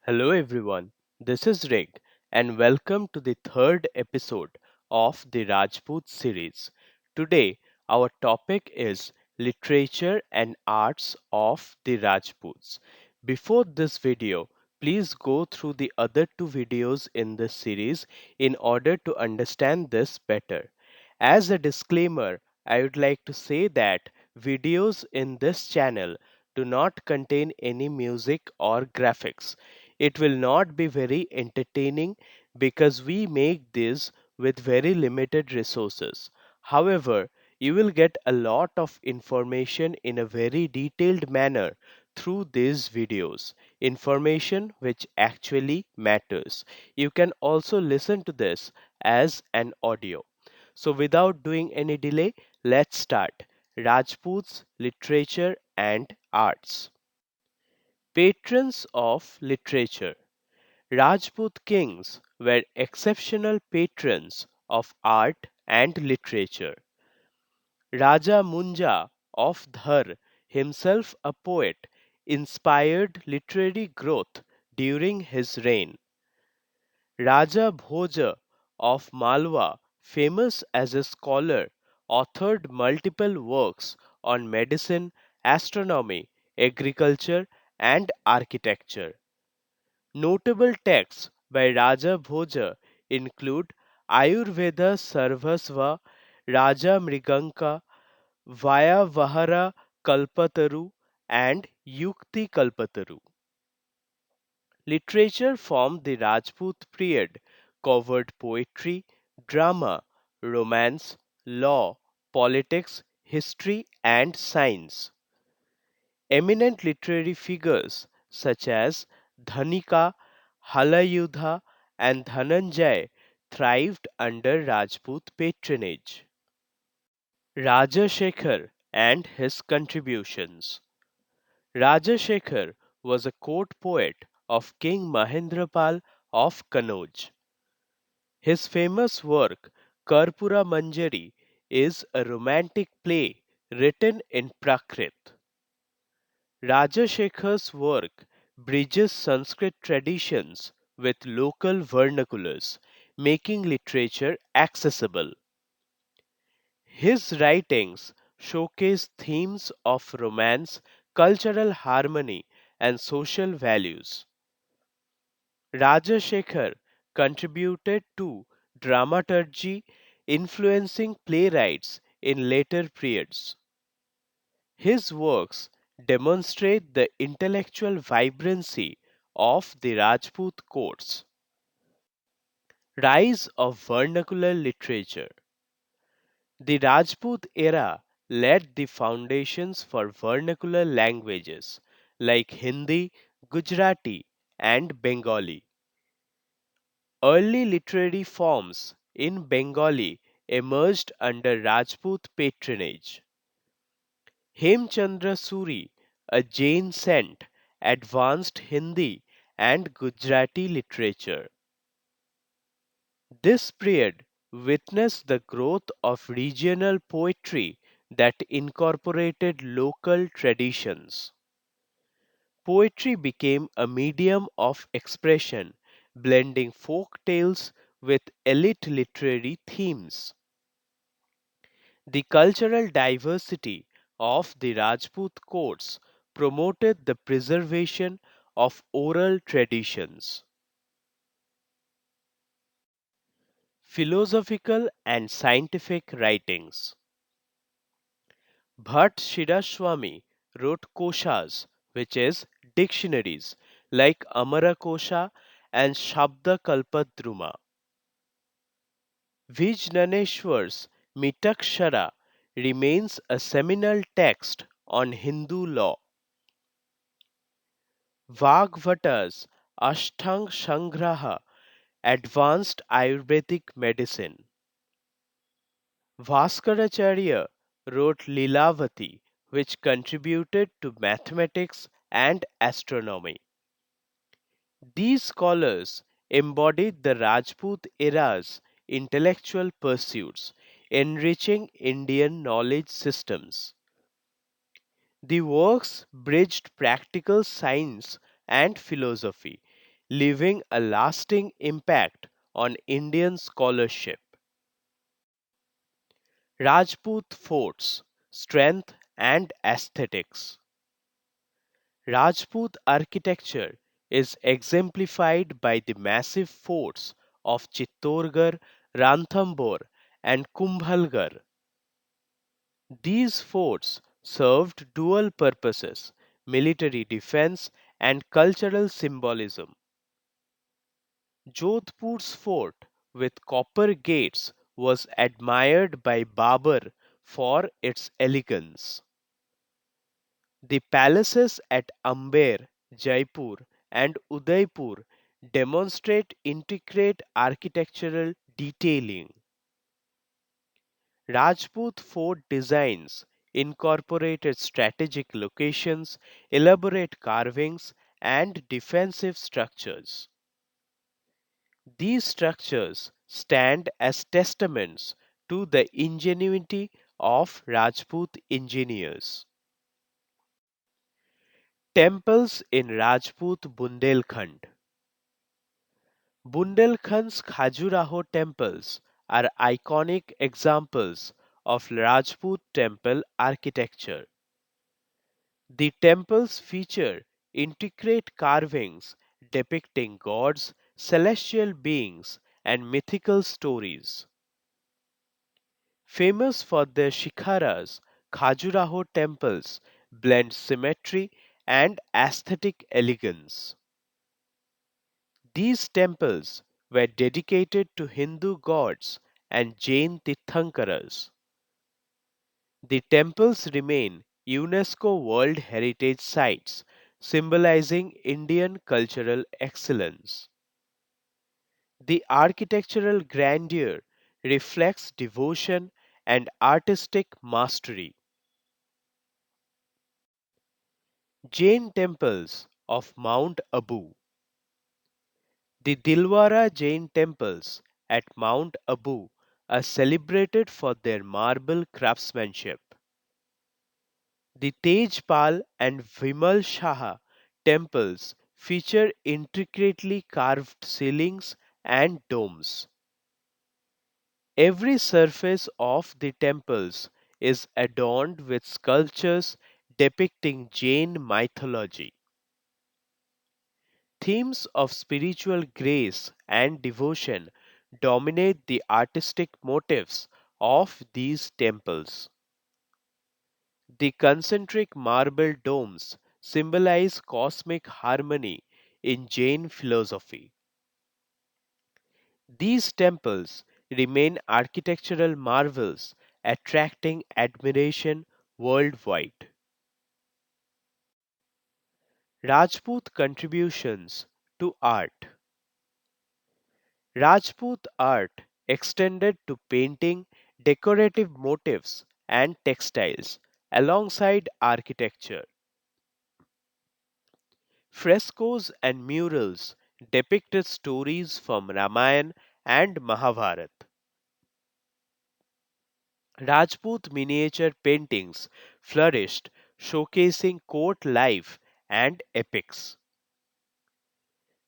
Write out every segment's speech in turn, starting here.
Hello everyone, this is Rick and welcome to the third episode of the Rajput series. Today, our topic is literature and arts of the Rajputs. Before this video, please go through the other two videos in this series in order to understand this better. As a disclaimer, I would like to say that videos in this channel do not contain any music or graphics. It will not be very entertaining because we make this with very limited resources. However, you will get a lot of information in a very detailed manner through these videos, information which actually matters. You can also listen to this as an audio. So, without doing any delay, let's start. Rajputs, literature, and arts. Patrons of literature. Rajput kings were exceptional patrons of art and literature. Raja Munja of Dhar, himself a poet, inspired literary growth during his reign. Raja Bhoja of Malwa, famous as a scholar, authored multiple works on medicine, astronomy, agriculture, and architecture. Notable texts by Raja Bhoja include Ayurveda Sarvasva, Raja Mriganka, Vaya Vahara Kalpataru, and Yukti Kalpataru. Literature from the Rajput period covered poetry, drama, romance, law, politics, history, and science. Eminent literary figures such as Dhanika, Halayudha, and Dhananjay thrived under Rajput patronage. Rajasekhar and his contributions. Rajasekhar was a court poet of King Mahendrapal of Kannauj. His famous work Karpuramanjari is a romantic play written in Prakrit. Rajashekhar's work bridges Sanskrit traditions with local vernaculars, making literature accessible. His writings showcase themes of romance, cultural harmony, and social values. Rajasekhar contributed to dramaturgy, influencing playwrights in later periods. His works demonstrate the intellectual vibrancy of the Rajput courts. Rise of vernacular literature. The Rajput era laid the foundations for vernacular languages like Hindi, Gujarati, and Bengali. Early literary forms in Bengali emerged under Rajput patronage. Hemchandra Suri, a Jain saint, advanced Hindi and Gujarati literature. This period witnessed the growth of regional poetry that incorporated local traditions. Poetry became a medium of expression, blending folk tales with elite literary themes. The cultural diversity of the Rajput courts promoted the preservation of oral traditions. Philosophical and scientific writings. Bhatt Shiraswami wrote koshas, which is dictionaries, like Amara Kosha and Shabda Kalpadruma. Vijnaneshwar's Mitakshara remains a seminal text on Hindu law. Vagbhata's Ashtang Sangraha advanced Ayurvedic medicine. Bhaskaracharya wrote Lilavati, which contributed to mathematics and astronomy. These scholars embodied the Rajput era's intellectual pursuits, enriching Indian knowledge systems. The works bridged practical science and philosophy, leaving a lasting impact on Indian scholarship. Rajput forts, strength and aesthetics. Rajput architecture is exemplified by the massive forts of Chittorgarh, Ranthambore, and Kumbhalgarh. These forts served dual purposes: military defense and cultural symbolism. Jodhpur's fort with copper gates was admired by Babur for its elegance. The palaces at Amber, Jaipur, and Udaipur demonstrate intricate architectural detailing. Rajput fort designs incorporated strategic locations, elaborate carvings, and defensive structures. These structures stand as testaments to the ingenuity of Rajput engineers. Temples in Rajput Bundelkhand. Bundelkhand's Khajuraho temples are iconic examples of Rajput temple architecture. The temples feature intricate carvings depicting gods, celestial beings, and mythical stories. Famous for their shikharas, Khajuraho temples blend symmetry and aesthetic elegance. These temples were dedicated to Hindu gods and Jain Tirthankaras. The temples remain UNESCO World Heritage Sites, symbolizing Indian cultural excellence. The architectural grandeur reflects devotion and artistic mastery. Jain temples of Mount Abu. The Dilwara Jain temples at Mount Abu are celebrated for their marble craftsmanship. The Tejpal and Vimal Shaha temples feature intricately carved ceilings and domes. Every surface of the temples is adorned with sculptures depicting Jain mythology. Themes of spiritual grace and devotion dominate the artistic motifs of these temples. The concentric marble domes symbolize cosmic harmony in Jain philosophy. These temples remain architectural marvels, attracting admiration worldwide. Rajput contributions to art. Rajput art extended to painting, decorative motifs, and textiles, alongside architecture. Frescoes and murals depicted stories from Ramayana and Mahabharata. Rajput miniature paintings flourished, showcasing court life and epics.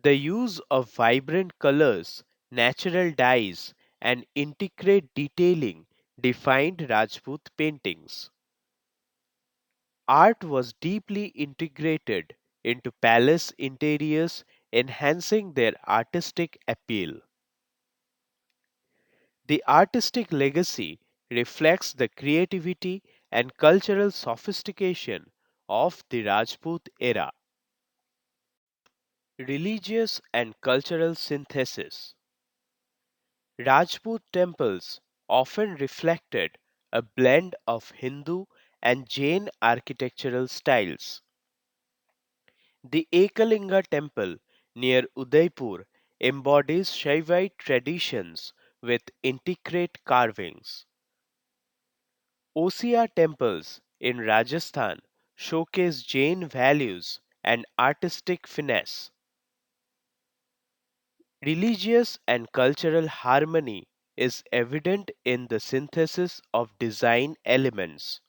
The use of vibrant colors, natural dyes, and intricate detailing defined Rajput paintings. Art was deeply integrated into palace interiors, enhancing their artistic appeal. The artistic legacy reflects the creativity and cultural sophistication of the Rajput era. Religious and cultural synthesis. Rajput temples often reflected a blend of Hindu and Jain architectural styles. The Ekalinga temple near Udaipur embodies Shaivite traditions with intricate carvings. Osia temples in Rajasthan showcase Jain values and artistic finesse. Religious and cultural harmony is evident in the synthesis of design elements.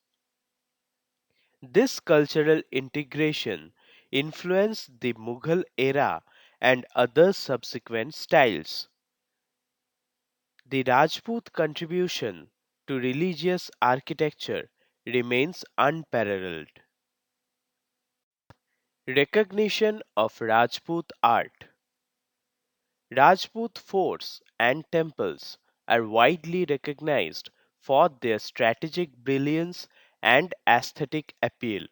This cultural integration influenced the Mughal era and other subsequent styles. The Rajput contribution to religious architecture remains unparalleled. Recognition of Rajput art. Rajput forts and temples are widely recognized for their strategic brilliance and aesthetic appeal.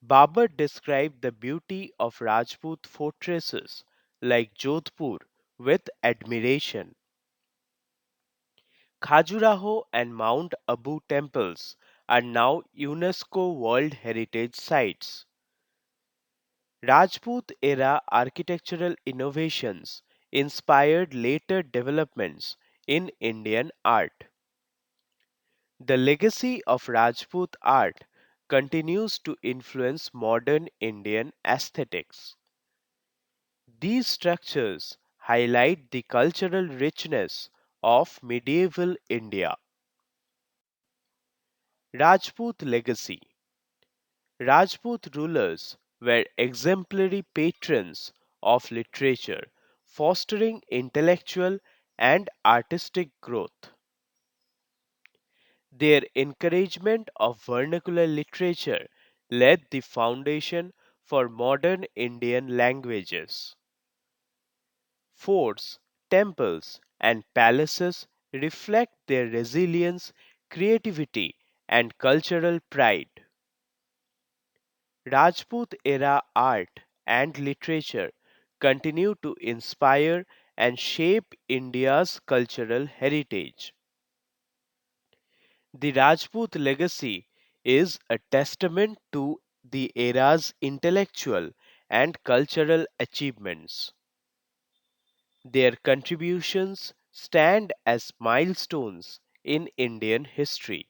Babur described the beauty of Rajput fortresses like Jodhpur with admiration. Khajuraho and Mount Abu temples are now UNESCO World Heritage Sites. Rajput era architectural innovations inspired later developments in Indian art. The legacy of Rajput art continues to influence modern Indian aesthetics. These structures highlight the cultural richness of medieval India. Rajput legacy. Rajput rulers were exemplary patrons of literature, fostering intellectual and artistic growth. Their encouragement of vernacular literature laid the foundation for modern Indian languages. Forts, temples, and palaces reflect their resilience, creativity, and cultural pride. Rajput era art and literature continue to inspire and shape India's cultural heritage. The Rajput legacy is a testament to the era's intellectual and cultural achievements. Their contributions stand as milestones in Indian history.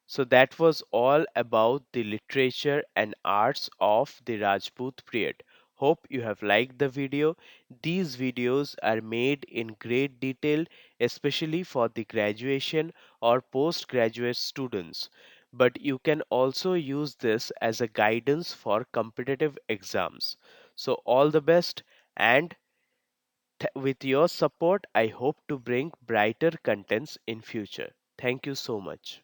So that was all about the literature and arts of the Rajput period. Hope you have liked the video. These videos are made in great detail, especially for the graduation or postgraduate students. But you can also use this as a guidance for competitive exams. So all the best, and with your support, I hope to bring brighter contents in future. Thank you so much.